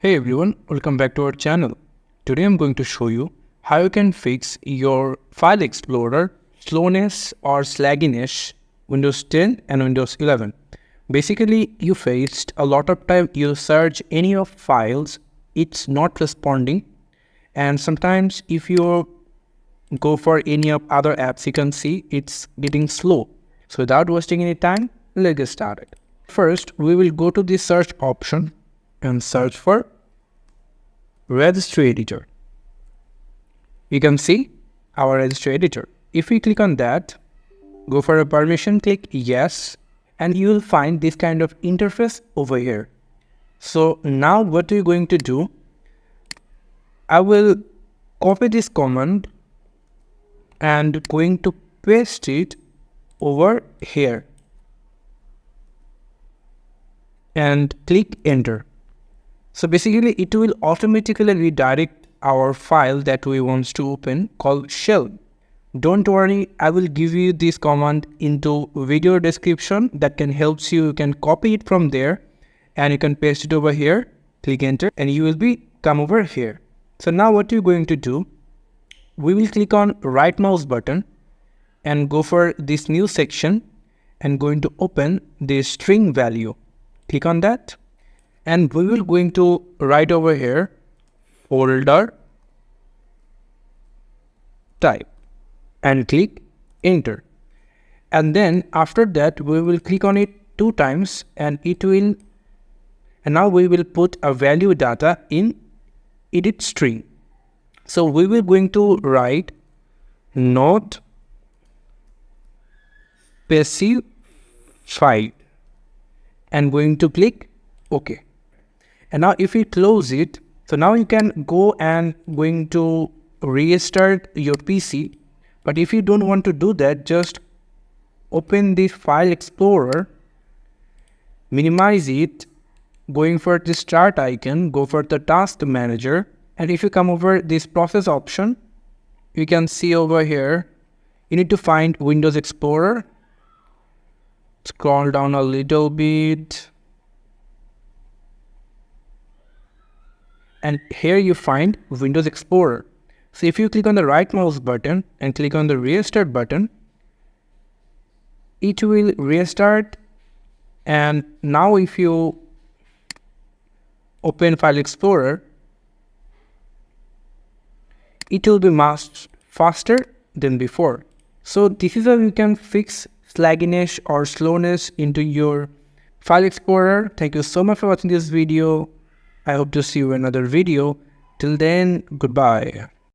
Hey everyone, welcome back to our channel. Today I'm going to show you how you can fix your File Explorer slowness or slagginess Windows 10 and Windows 11. Basically, you faced a lot of time you search any of files, it's not responding, and sometimes if you go for any of other apps, you can see it's getting slow. So without wasting any time, let's get started. First, we will go to the search option and search for Registry editor. You can see our registry editor. If we click on that, go for a permission, click yes, and you will find this kind of interface over here. So now what we're going to do, I will copy this command and going to paste it over here and click enter. So basically it will automatically redirect our file that we want to open called shell. Don't worry, I will give you this command into video description that can help you. You can copy it from there and you can paste it over here, click enter, and you will come over here. So now what you're going to do, we will click on right mouse button and go for this new section and going to open the string value. Click on that. And we will going to write over here folder type and click enter. And then after that we will click on it 2 times and now we will put a value data in edit string. So we will going to write not specified and going to click OK. And now if we close it, so now you can go and going to restart your PC. But if you don't want to do that, just open the File Explorer, minimize it, going for the start icon, go for the task manager. And if you come over this process option, you can see over here, you need to find Windows Explorer. Scroll down a little bit. And here you find Windows Explorer. So if you click on the right mouse button and click on the restart button, it will restart. And now if you open File Explorer, it will be much faster than before. So this is how you can fix slagginess or slowness into your File Explorer. Thank you so much for watching this video. I hope to see you in another video. Till then, goodbye.